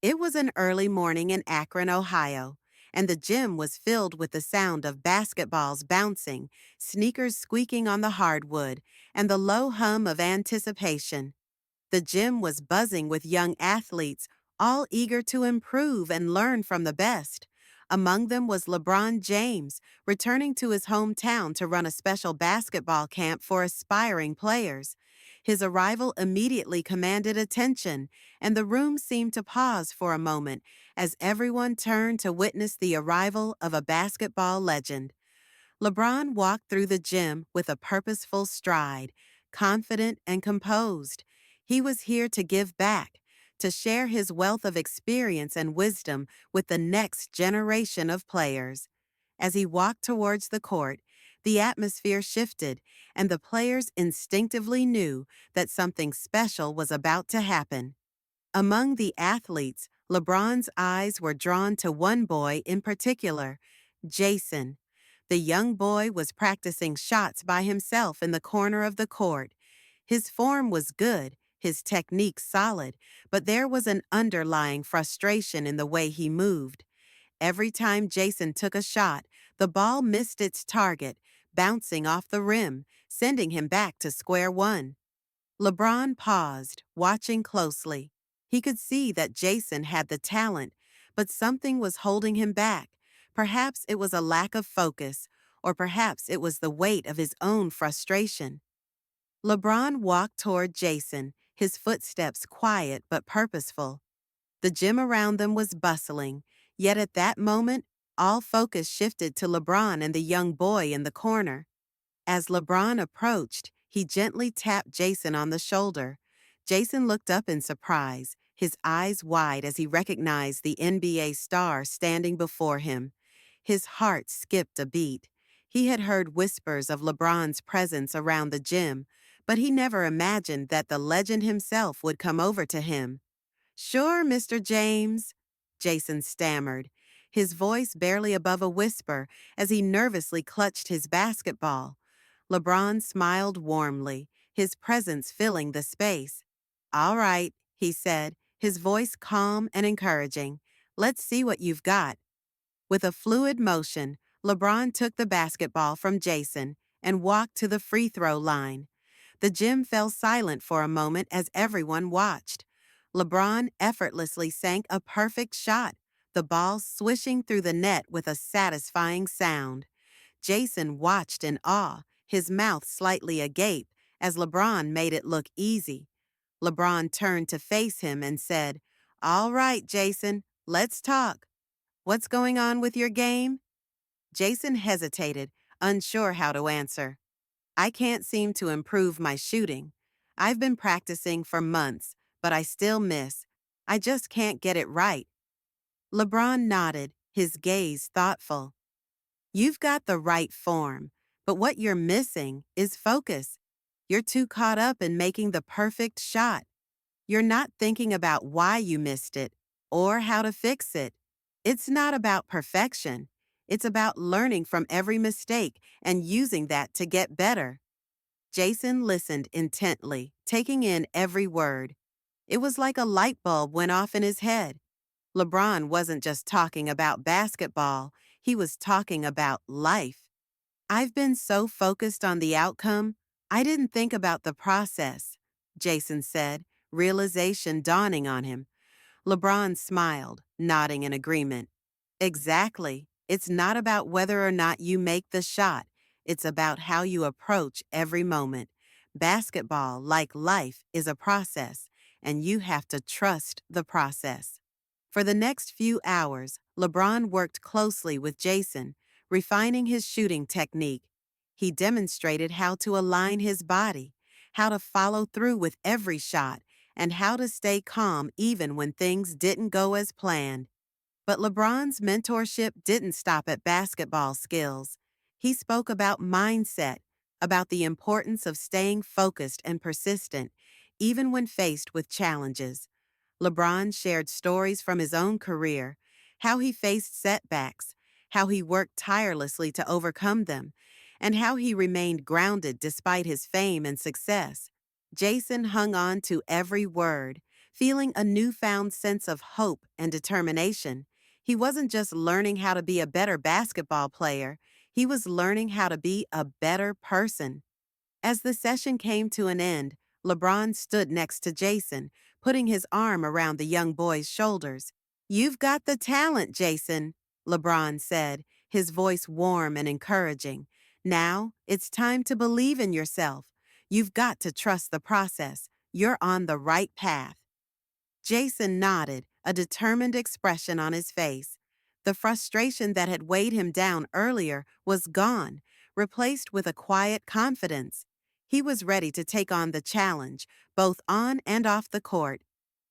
It was an early morning in Akron, Ohio, and the gym was filled with the sound of basketballs bouncing, sneakers squeaking on the hardwood, and the low hum of anticipation. The gym was buzzing with young athletes, all eager to improve and learn from the best. Among them was LeBron James, returning to his hometown to run a special basketball camp for aspiring players. His arrival immediately commanded attention, and the room seemed to pause for a moment as everyone turned to witness the arrival of a basketball legend. LeBron walked through the gym with a purposeful stride, confident and composed. He was here to give back, to share his wealth of experience and wisdom with the next generation of players. As he walked towards the court, the atmosphere shifted, and the players instinctively knew that something special was about to happen. Among the athletes, LeBron's eyes were drawn to one boy in particular, Jason. The young boy was practicing shots by himself in the corner of the court. His form was good, his technique solid, but there was an underlying frustration in the way he moved. Every time Jason took a shot, the ball missed its target, bouncing off the rim, sending him back to square one. LeBron paused, watching closely. He could see that Jason had the talent, but something was holding him back. Perhaps it was a lack of focus, or perhaps it was the weight of his own frustration. LeBron walked toward Jason, his footsteps quiet but purposeful. The gym around them was bustling, yet at that moment, all focus shifted to LeBron and the young boy in the corner. As LeBron approached, he gently tapped Jason on the shoulder. Jason looked up in surprise, his eyes wide as he recognized the NBA star standing before him. His heart skipped a beat. He had heard whispers of LeBron's presence around the gym, but he never imagined that the legend himself would come over to him. "Sure, Mr. James," Jason stammered, his voice barely above a whisper as he nervously clutched his basketball. LeBron smiled warmly, his presence filling the space. "All right," he said, his voice calm and encouraging. "Let's see what you've got." With a fluid motion, LeBron took the basketball from Jason and walked to the free throw line. The gym fell silent for a moment as everyone watched. LeBron effortlessly sank a perfect shot, the ball swishing through the net with a satisfying sound. Jason watched in awe, his mouth slightly agape, as LeBron made it look easy. LeBron turned to face him and said, "All right, Jason, let's talk. What's going on with your game?" Jason hesitated, unsure how to answer. "I can't seem to improve my shooting. I've been practicing for months, but I still miss. I just can't get it right." LeBron nodded, his gaze thoughtful. "You've got the right form, but what you're missing is focus. You're too caught up in making the perfect shot. You're not thinking about why you missed it or how to fix it. It's not about perfection. It's about learning from every mistake and using that to get better." Jason listened intently, taking in every word. It was like a light bulb went off in his head. LeBron wasn't just talking about basketball, he was talking about life. "I've been so focused on the outcome, I didn't think about the process," Jason said, realization dawning on him. LeBron smiled, nodding in agreement. "Exactly. It's not about whether or not you make the shot. It's about how you approach every moment. Basketball, like life, is a process, and you have to trust the process." For the next few hours, LeBron worked closely with Jason, refining his shooting technique. He demonstrated how to align his body, how to follow through with every shot, and how to stay calm even when things didn't go as planned. But LeBron's mentorship didn't stop at basketball skills. He spoke about mindset, about the importance of staying focused and persistent, even when faced with challenges. LeBron shared stories from his own career, how he faced setbacks, how he worked tirelessly to overcome them, and how he remained grounded despite his fame and success. Jason hung on to every word, feeling a newfound sense of hope and determination. He wasn't just learning how to be a better basketball player, he was learning how to be a better person. As the session came to an end, LeBron stood next to Jason, putting his arm around the young boy's shoulders. "You've got the talent, Jason," LeBron said, his voice warm and encouraging. "Now, it's time to believe in yourself. You've got to trust the process. You're on the right path." Jason nodded, a determined expression on his face. The frustration that had weighed him down earlier was gone, replaced with a quiet confidence. He was ready to take on the challenge, both on and off the court.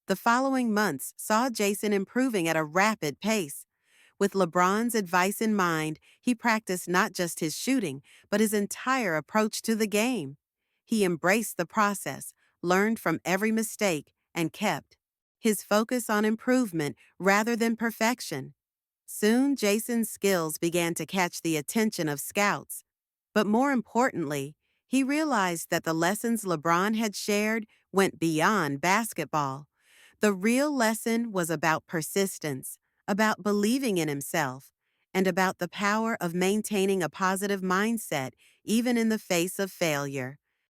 The following months saw Jason improving at a rapid pace. With LeBron's advice in mind, he practiced not just his shooting, but his entire approach to the game. He embraced the process, learned from every mistake, and kept his focus on improvement rather than perfection. Soon, Jason's skills began to catch the attention of scouts. But more importantly, he realized that the lessons LeBron had shared went beyond basketball. The real lesson was about persistence, about believing in himself, and about the power of maintaining a positive mindset even in the face of failure.